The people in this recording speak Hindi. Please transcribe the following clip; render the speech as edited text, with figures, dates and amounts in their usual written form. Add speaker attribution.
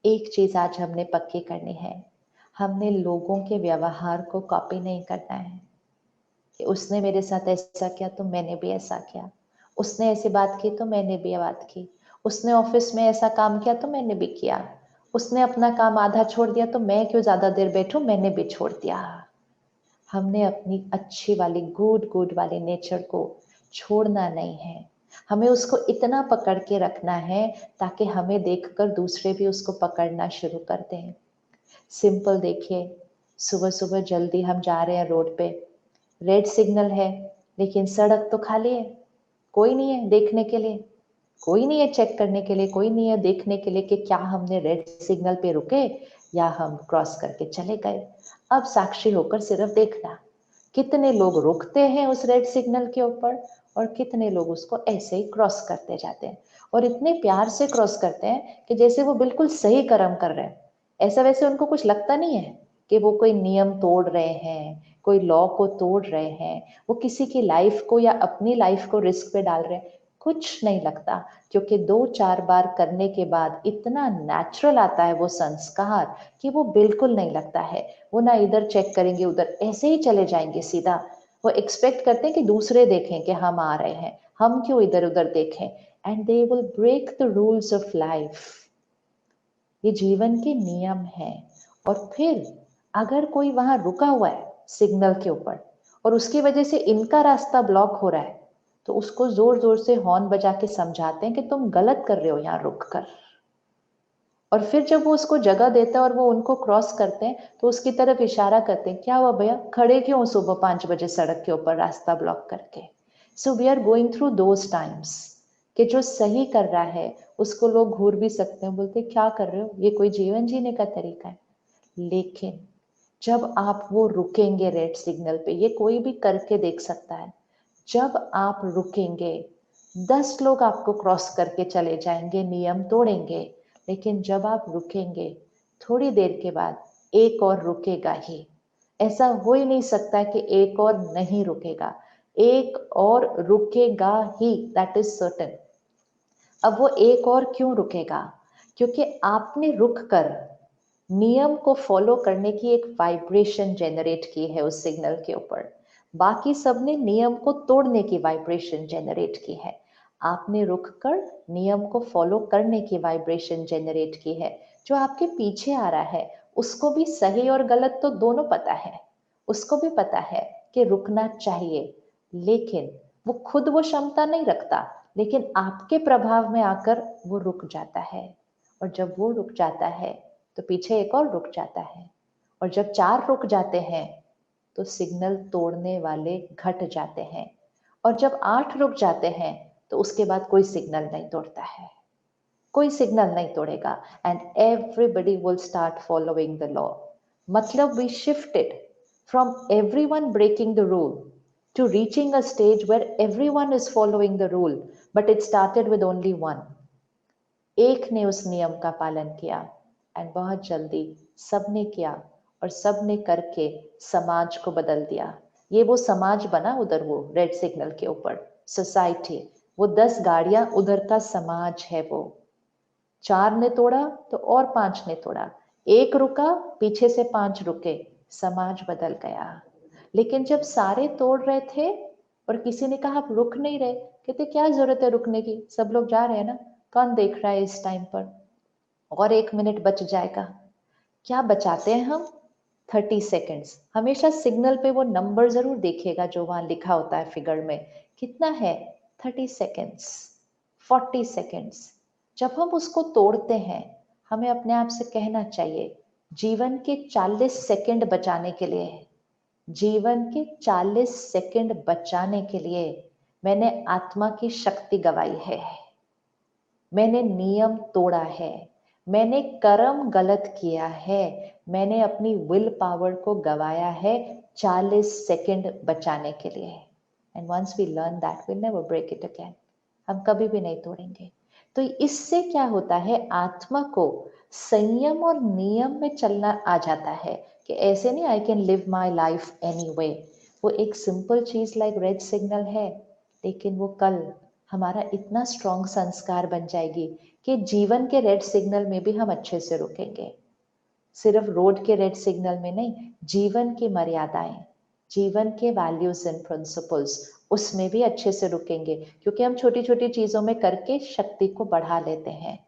Speaker 1: एक चीज आज हमने पक्की करनी है, हमने लोगों के व्यवहार को कॉपी नहीं करना है कि उसने मेरे साथ ऐसा किया तो मैंने भी ऐसा किया, उसने ऐसी बात की तो मैंने भी बात की, उसने ऑफिस में ऐसा काम किया तो मैंने भी किया, उसने अपना काम आधा छोड़ दिया तो मैं क्यों ज्यादा देर बैठूं, मैंने भी छोड़ दिया। हमने अपनी अच्छी वाली गुड गुड वाले नेचर को छोड़ना नहीं है, हमें उसको इतना पकड़ के रखना है ताकि हमें देखकर दूसरे भी उसको पकड़ना शुरू कर दें। सिंपल देखिए, सुबह सुबह जल्दी हम जा रहे हैं रोड पे, रेड सिग्नल है लेकिन सड़क तो खाली है, कोई नहीं है देखने के लिए, कोई नहीं है चेक करने के लिए, कोई नहीं है देखने के लिए कि क्या हमने रेड सिग्नल पे रुके या हम क्रॉस करके चले गए। अब साक्षी होकर सिर्फ देखना, कितने लोग रुकते हैं उस रेड सिग्नल के ऊपर और कितने लोग उसको ऐसे ही क्रॉस करते जाते हैं, और इतने प्यार से क्रॉस करते हैं कि जैसे वो बिल्कुल सही कर्म कर रहे हैं। ऐसा वैसे उनको कुछ लगता नहीं है कि वो कोई नियम तोड़ रहे हैं, कोई लॉ को तोड़ रहे हैं, वो किसी की लाइफ को या अपनी लाइफ को रिस्क पे डाल रहे हैं, कुछ नहीं लगता। क्योंकि 2-4 बार करने के बाद इतना नेचुरल आता है वो संस्कार कि वो बिल्कुल नहीं लगता है। वो ना इधर चेक करेंगे उधर, ऐसे ही चले जाएंगे सीधा। वो एक्सपेक्ट करते हैं कि दूसरे देखें कि हम आ रहे हैं, हम क्यों इधर उधर देखें। And they will break the rules of life. ये जीवन के नियम हैं। और फिर अगर कोई वहां रुका हुआ है सिग्नल के ऊपर और उसकी वजह से इनका रास्ता ब्लॉक हो रहा है, तो उसको जोर जोर से हॉर्न बजा के समझाते हैं कि तुम गलत कर रहे हो यहाँ रुक कर। और फिर जब वो उसको जगह देता है और वो उनको क्रॉस करते हैं तो उसकी तरफ इशारा करते हैं, क्या हुआ भैया, खड़े क्यों सुबह 5 बजे सड़क के ऊपर रास्ता ब्लॉक करके। So we are going through those times कि जो सही कर रहा है उसको लोग घूर भी सकते हैं, बोलते क्या कर रहे हो, ये कोई जीवन जीने का तरीका है। लेकिन जब आप वो रुकेंगे रेड सिग्नल पे, ये कोई भी करके देख सकता है, जब आप रुकेंगे 10 लोग आपको क्रॉस करके चले जाएंगे, नियम तोड़ेंगे, लेकिन जब आप रुकेंगे थोड़ी देर के बाद एक और रुकेगा ही। ऐसा हो ही नहीं सकता कि एक और नहीं रुकेगा, एक और रुकेगा ही, दैट इज सर्टेन। अब वो एक और क्यों रुकेगा, क्योंकि आपने रुक कर नियम को फॉलो करने की एक वाइब्रेशन जनरेट की है उस सिग्नल के ऊपर। बाकी सबने नियम को तोड़ने की वाइब्रेशन जनरेट की है, आपने रुककर नियम को फॉलो करने की वाइब्रेशन जनरेट की है। जो आपके पीछे आ रहा है उसको भी सही और गलत तो दोनों पता है, उसको भी पता है कि रुकना चाहिए, लेकिन वो खुद वो क्षमता नहीं रखता, लेकिन आपके प्रभाव में आकर वो रुक जाता है। और जब वो रुक जाता है तो पीछे एक और रुक जाता है, और जब 4 रुक जाते हैं तो सिग्नल तोड़ने वाले घट जाते हैं, और जब 8 रुक जाते हैं तो उसके बाद कोई सिग्नल नहीं तोड़ता है, कोई सिग्नल नहीं तोड़ेगा। And everybody will start following the law. मतलब we shifted from everyone breaking the rule to reaching a stage where everyone is following the rule, but it started with only one. एक ने उस नियम का पालन किया एंड बहुत जल्दी सबने किया, और सबने करके समाज को बदल दिया। ये वो समाज बना उधर वो रेड सिग्नल के ऊपर, सोसाइटी, वो 10 गाड़ियां उधर का समाज है वो। 4 ने तोड़ा तो और 5 ने तोड़ा, एक रुका पीछे से 5 रुके, समाज बदल गया। लेकिन जब सारे तोड़ रहे थे और किसी ने कहा आप रुक नहीं रहे, कहते क्या जरूरत है रुकने की, सब लोग जा रहे हैं ना, कौन देख रहा है इस टाइम पर, और 1 मिनट बच जाएगा। क्या बचाते हैं हम, 30 सेकेंड्स। हमेशा सिग्नल पे वो नंबर जरूर देखिएगा जो वहां लिखा होता है फिगर में, कितना है, 30 सेकेंड्स, 40 सेकेंड्स। जब हम उसको तोड़ते हैं हमें अपने आप से कहना चाहिए, जीवन के 40 सेकेंड बचाने के लिए, जीवन के 40 सेकेंड बचाने के लिए मैंने आत्मा की शक्ति गवाई है, मैंने नियम तोड़ा है, मैंने कर्म गलत किया है, मैंने अपनी विल पावर को गवाया है 40 सेकेंड बचाने के लिए। And once we learn that we never break it again, हम कभी भी नहीं तोड़ेंगे। तो इससे क्या होता है, आत्मा को संयम और नियम में चलना आ जाता है कि ऐसे नहीं I can live my life any way. वो एक सिंपल चीज लाइक रेड सिग्नल है, लेकिन वो कल हमारा इतना स्ट्रॉन्ग संस्कार बन जाएगी कि जीवन के रेड सिग्नल में भी हम अच्छे से रुकेंगे। सिर्फ रोड के रेड सिग्नल में नहीं, जीवन की मर्यादाएं, जीवन के वैल्यूज एंड प्रिंसिपल्स, उसमें भी अच्छे से रुकेंगे, क्योंकि हम छोटी छोटी चीजों में करके शक्ति को बढ़ा लेते हैं।